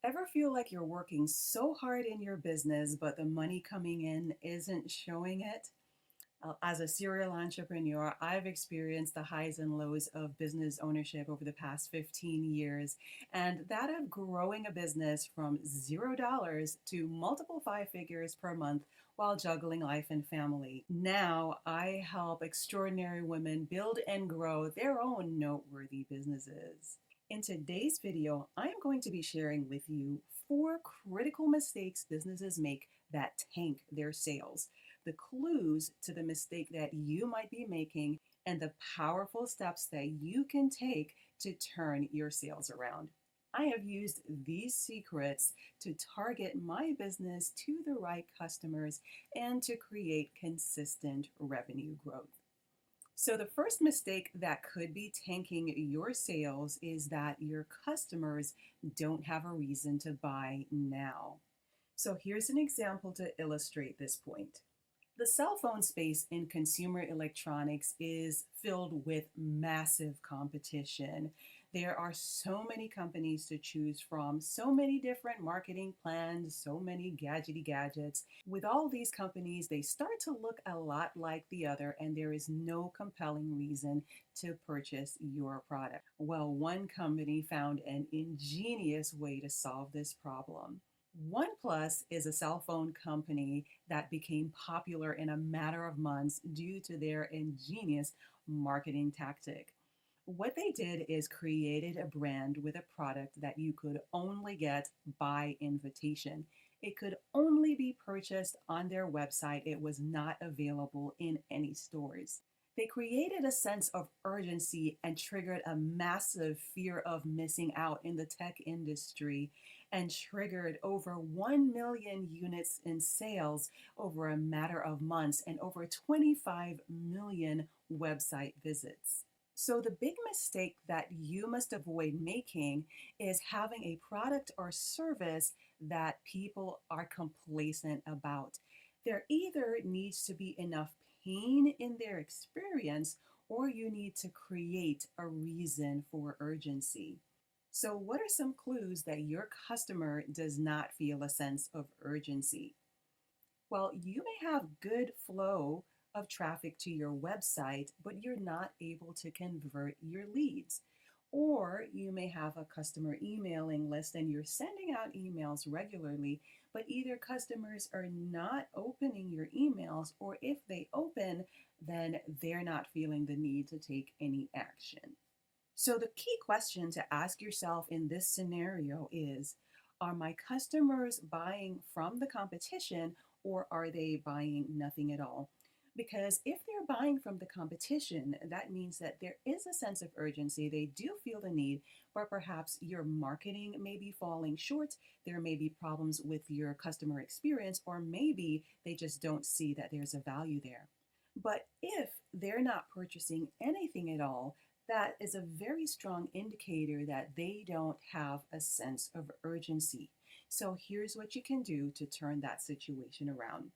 Ever feel like you're working so hard in your business, but the money coming in isn't showing it? As a serial entrepreneur, I've experienced the highs and lows of business ownership over the past 15 years, and that of growing a business from $0 to multiple five figures per month while juggling life and family. Now, I help extraordinary women build and grow their own noteworthy businesses. In today's video, I am going to be sharing with you four critical mistakes businesses make that tank their sales, the clues to the mistake that you might be making, and the powerful steps that you can take to turn your sales around. I have used these secrets to target my business to the right customers and to create consistent revenue growth. So, the first mistake that could be tanking your sales is that your customers don't have a reason to buy now. So, here's an example to illustrate this point. The cell phone space in consumer electronics is filled with massive competition. There are so many companies to choose from, so many different marketing plans, so many gadgety gadgets. With all these companies, they start to look a lot like the other, and there is no compelling reason to purchase your product. Well, one company found an ingenious way to solve this problem. OnePlus is a cell phone company that became popular in a matter of months due to their ingenious marketing tactic. What they did is created a brand with a product that you could only get by invitation. It could only be purchased on their website. It was not available in any stores. They created a sense of urgency and triggered a massive fear of missing out in the tech industry and triggered over 1 million units in sales over a matter of months and over 25 million website visits. So, the big mistake that you must avoid making is having a product or service that people are complacent about. There either needs to be enough pain in their experience, or you need to create a reason for urgency. So, what are some clues that your customer does not feel a sense of urgency? Well, you may have good flow of traffic to your website, but you're not able to convert your leads. Or you may have a customer emailing list and you're sending out emails regularly, but either customers are not opening your emails, or if they open, then they're not feeling the need to take any action. So, the key question to ask yourself in this scenario is, are my customers buying from the competition, or are they buying nothing at all? Because if they're buying from the competition, that means that there is a sense of urgency. They do feel the need, but perhaps your marketing may be falling short. There may be problems with your customer experience, or maybe they just don't see that there's a value there. But if they're not purchasing anything at all, that is a very strong indicator that they don't have a sense of urgency. So here's what you can do to turn that situation around.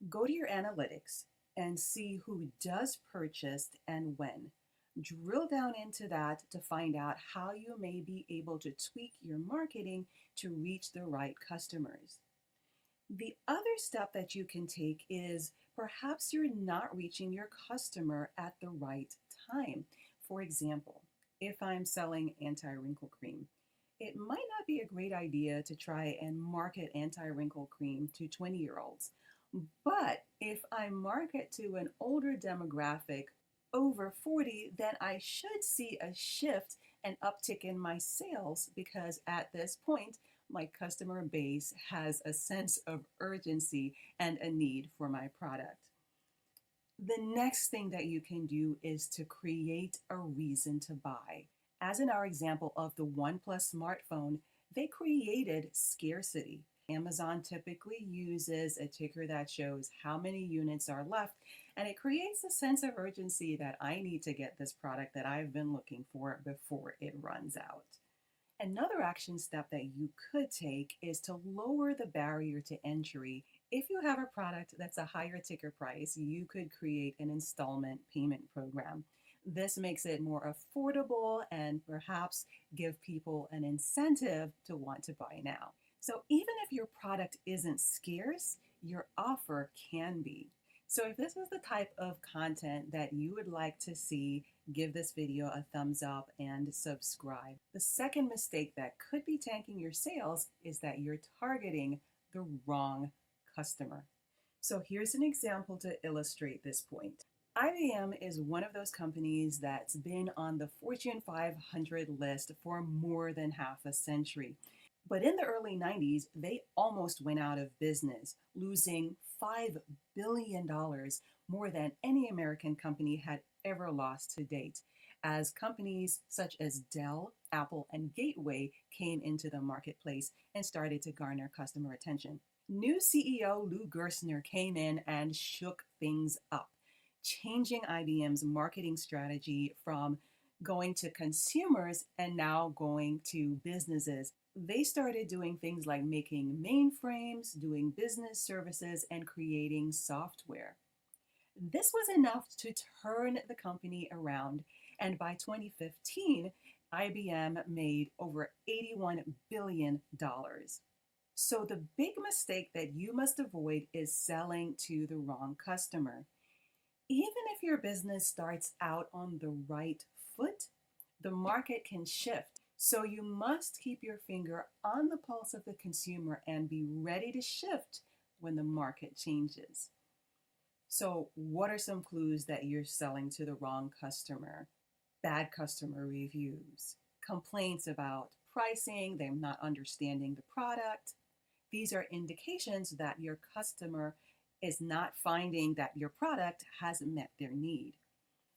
Go to your analytics and see who does purchase and when. Drill down into that to find out how you may be able to tweak your marketing to reach the right customers. The other step that you can take is perhaps you're not reaching your customer at the right time. For example, if I'm selling anti wrinkle cream, it might not be a great idea to try and market anti wrinkle cream to 20-year-olds. But if I market to an older demographic over 40, then I should see a shift and uptick in my sales, because at this point, my customer base has a sense of urgency and a need for my product. The next thing that you can do is to create a reason to buy. As in our example of the OnePlus smartphone, they created scarcity. Amazon typically uses a ticker that shows how many units are left, and it creates a sense of urgency that I need to get this product that I've been looking for before it runs out. Another action step that you could take is to lower the barrier to entry. If you have a product that's a higher ticker price, you could create an installment payment program. This makes it more affordable and perhaps give people an incentive to want to buy now. So even if your product isn't scarce, your offer can be. So if this is the type of content that you would like to see, give this video a thumbs up and subscribe. The second mistake that could be tanking your sales is that you're targeting the wrong customer. So here's an example to illustrate this point. IBM is one of those companies that's been on the Fortune 500 list for more than half a century. But in the early 90s, they almost went out of business, losing $5 billion, more than any American company had ever lost to date, as companies such as Dell, Apple, and Gateway came into the marketplace and started to garner customer attention. New CEO Lou Gerstner came in and shook things up, changing IBM's marketing strategy from going to consumers and now going to businesses. They started doing things like making mainframes, doing business services, and creating software. This was enough to turn the company around, and by 2015, IBM made over $81 billion. So the big mistake that you must avoid is selling to the wrong customer. Even if your business starts out on the right foot, the market can shift. So you must keep your finger on the pulse of the consumer and be ready to shift when the market changes. So what are some clues that you're selling to the wrong customer? Bad customer reviews, complaints about pricing, they're not understanding the product. These are indications that your customer is not finding that your product has met their need.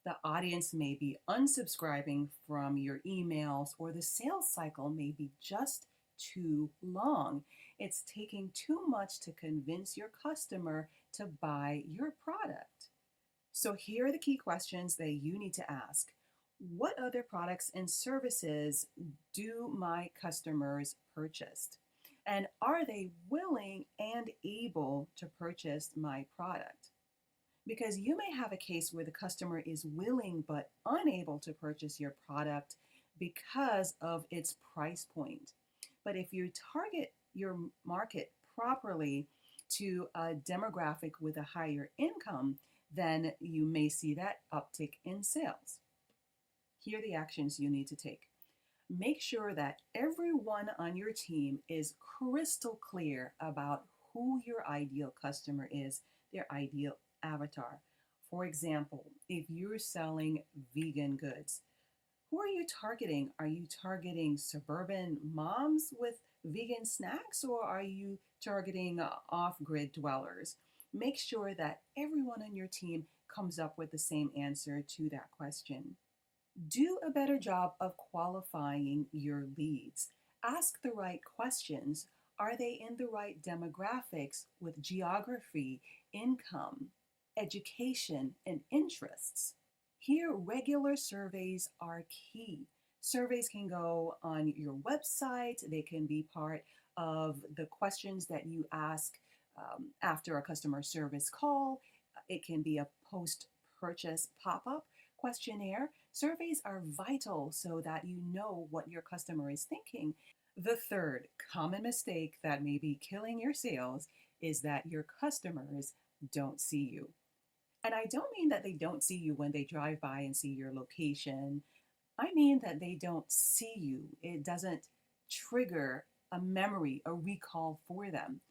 The audience may be unsubscribing from your emails, or the sales cycle may be just too long. It's taking too much to convince your customer to buy your product. So here are the key questions that you need to ask. What other products and services do my customers purchase? And are they willing and able to purchase my product? Because you may have a case where the customer is willing but unable to purchase your product because of its price point. But if you target your market properly to a demographic with a higher income, then you may see that uptick in sales. Here are the actions you need to take. Make sure that everyone on your team is crystal clear about who your ideal customer is, their ideal avatar. For example, if you're selling vegan goods, who are you targeting? Are you targeting suburban moms with vegan snacks, or are you targeting off-grid dwellers? Make sure that everyone on your team comes up with the same answer to that question. Do a better job of qualifying your leads. Ask the right questions. Are they in the right demographics with geography, income, education, and interests? Here, regular surveys are key. Surveys can go on your website. They can be part of the questions that you ask after a customer service call. It can be a post-purchase pop-up questionnaire. Surveys are vital so that you know what your customer is thinking. The third common mistake that may be killing your sales is that your customers don't see you. And I don't mean that they don't see you when they drive by and see your location. I mean that they don't see you. It doesn't trigger a memory, a recall for them.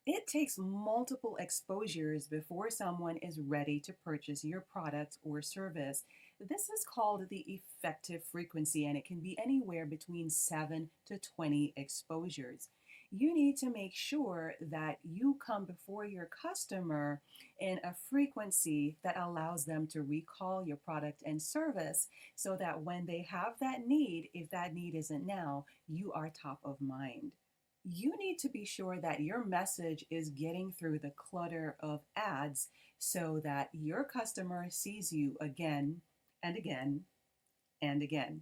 It takes multiple exposures before someone is ready to purchase your product or service. This is called the effective frequency, and it can be anywhere between 7 to 20 exposures. You need to make sure that you come before your customer in a frequency that allows them to recall your product and service, so that when they have that need, if that need isn't now, you are top of mind. You need to be sure that your message is getting through the clutter of ads so that your customer sees you again and again and again.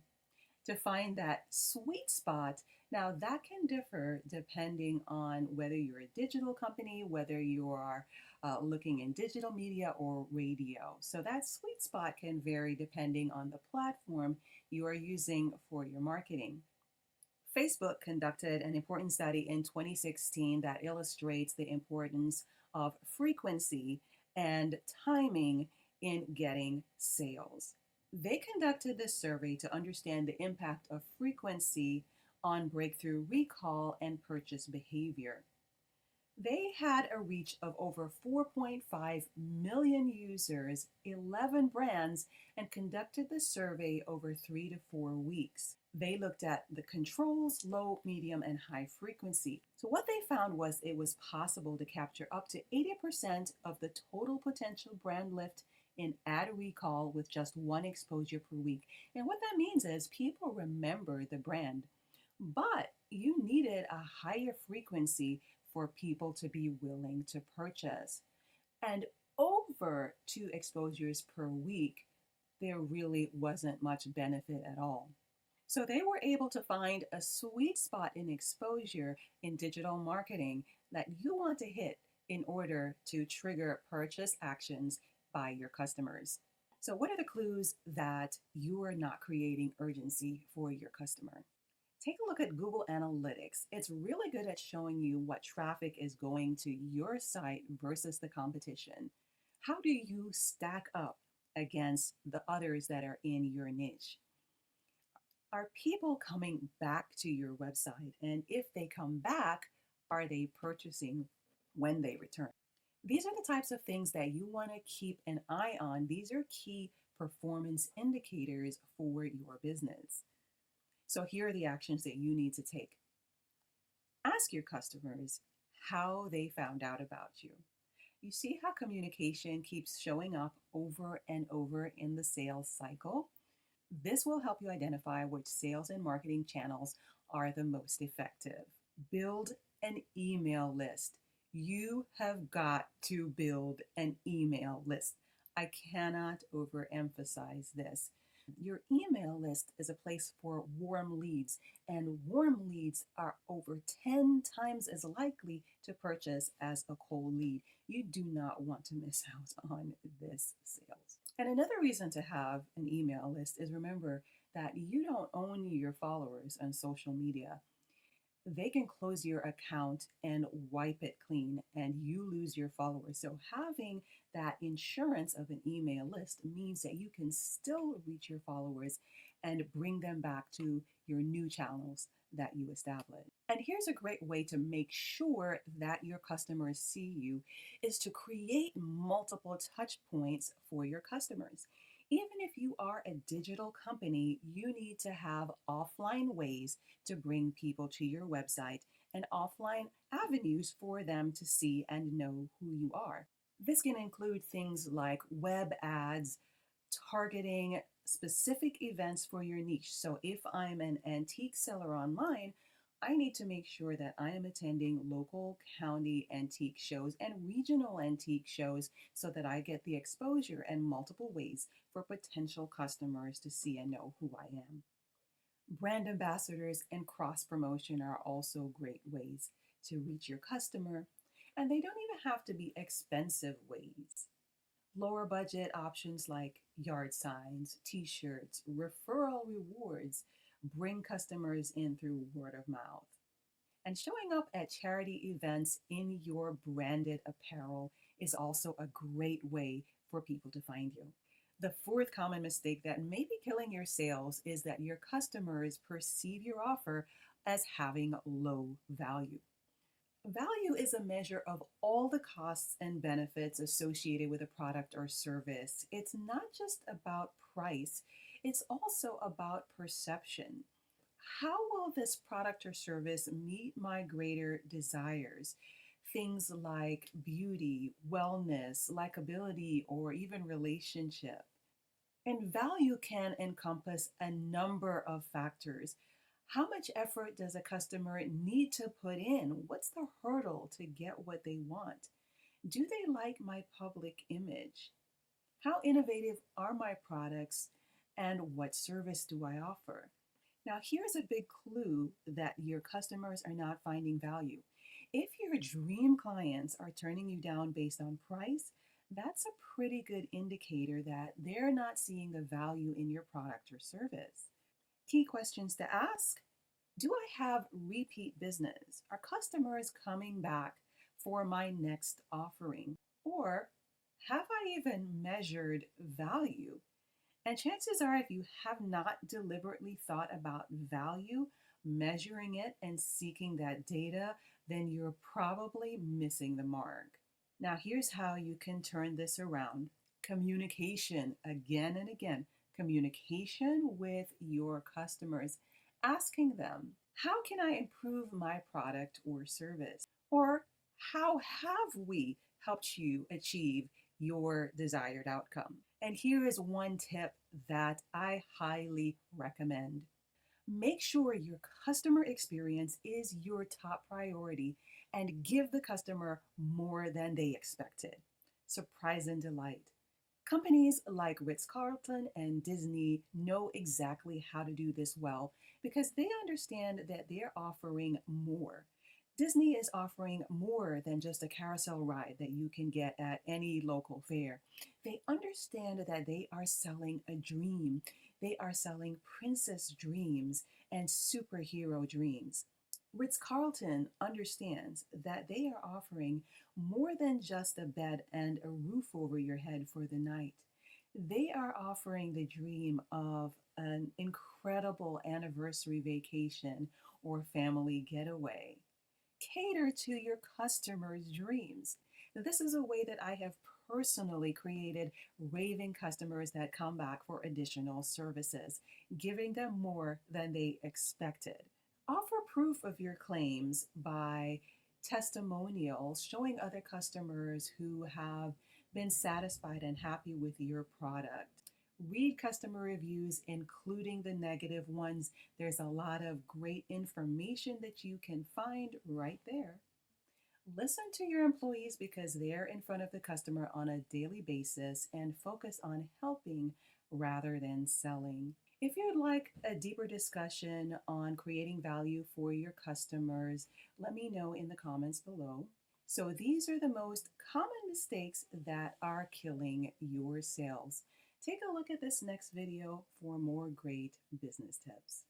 To find that sweet spot, Now, that can differ depending on whether you're a digital company, whether you are looking in digital media or radio. So, that sweet spot can vary depending on the platform you are using for your marketing. Facebook conducted an important study in 2016 that illustrates the importance of frequency and timing in getting sales. They conducted this survey to understand the impact of frequency on breakthrough recall and purchase behavior. They had a reach of over 4.5 million users, 11 brands, and conducted the survey over 3 to 4 weeks. They looked at the controls, low, medium, and high frequency. So, what they found was it was possible to capture up to 80% of the total potential brand lift in ad recall with just one exposure per week. And what that means is people remember the brand, but you needed a higher frequency for people to be willing to purchase. And over 2 exposures per week, there really wasn't much benefit at all. So they were able to find a sweet spot in exposure in digital marketing that you want to hit in order to trigger purchase actions by your customers. So, what are the clues that you are not creating urgency for your customer? Take a look at Google Analytics. It's really good at showing you what traffic is going to your site versus the competition. How do you stack up against the others that are in your niche? Are people coming back to your website? And if they come back, are they purchasing when they return? These are the types of things that you want to keep an eye on. These are key performance indicators for your business. So here are the actions that you need to take. Ask your customers how they found out about you. You see how communication keeps showing up over and over in the sales cycle? This will help you identify which sales and marketing channels are the most effective. Build an email list. You have got to build an email list. I cannot overemphasize this. Your email list is a place for warm leads, and warm leads are over 10 times as likely to purchase as a cold lead. You do not want to miss out on this sales. And another reason to have an email list is, remember that you don't own your followers on social media. They can close your account and wipe it clean, and you lose your followers. So having that insurance of an email list means that you can still reach your followers and bring them back to your new channels that you establish. And here's a great way to make sure that your customers see you is to create multiple touch points for your customers. Even if you are a digital company, you need to have offline ways to bring people to your website and offline avenues for them to see and know who you are. This can include things like web ads, targeting specific events for your niche. So if I'm an antique seller online, I need to make sure that I am attending local county antique shows and regional antique shows so that I get the exposure and multiple ways for potential customers to see and know who I am. Brand ambassadors and cross promotion are also great ways to reach your customer, and they don't even have to be expensive ways. Lower budget options like yard signs, t-shirts, referral rewards bring customers in through word of mouth. And showing up at charity events in your branded apparel is also a great way for people to find you. The fourth common mistake that may be killing your sales is that your customers perceive your offer as having low value. Value is a measure of all the costs and benefits associated with a product or service. It's not just about price, it's also about perception. How will this product or service meet my greater desires? Things like beauty, wellness, likability, or even relationship. And value can encompass a number of factors. How much effort does a customer need to put in? What's the hurdle to get what they want? Do they like my public image? How innovative are my products? And what service do I offer? Now, here's a big clue that your customers are not finding value. If your dream clients are turning you down based on price, that's a pretty good indicator that they're not seeing the value in your product or service. Key questions to ask: do I have repeat business? Are customers coming back for my next offering? Or have I even measured value? And chances are, if you have not deliberately thought about value, measuring it, and seeking that data, then you're probably missing the mark. Now, here's how you can turn this around: communication, again and again. Communication with your customers, asking them, how can I improve my product or service? Or how have we helped you achieve your desired outcome? And here is one tip that I highly recommend: make sure your customer experience is your top priority and give the customer more than they expected. Surprise and delight. Companies like Ritz Carlton and Disney know exactly how to do this well because they understand that they're offering more. Disney is offering more than just a carousel ride that you can get at any local fair. They understand that they are selling a dream. They are selling princess dreams and superhero dreams. Ritz Carlton understands that they are offering more than just a bed and a roof over your head for the night. They are offering the dream of an incredible anniversary vacation or family getaway. Cater to your customers' dreams. This is a way that I have personally created raving customers that come back for additional services, giving them more than they expected. Offer proof of your claims by testimonials, showing other customers who have been satisfied and happy with your product. Read customer reviews, including the negative ones. There's a lot of great information that you can find right there. Listen to your employees because they're in front of the customer on a daily basis, and focus on helping rather than selling. If you'd like a deeper discussion on creating value for your customers, let me know in the comments below. So these are the most common mistakes that are killing your sales. Take a look at this next video for more great business tips.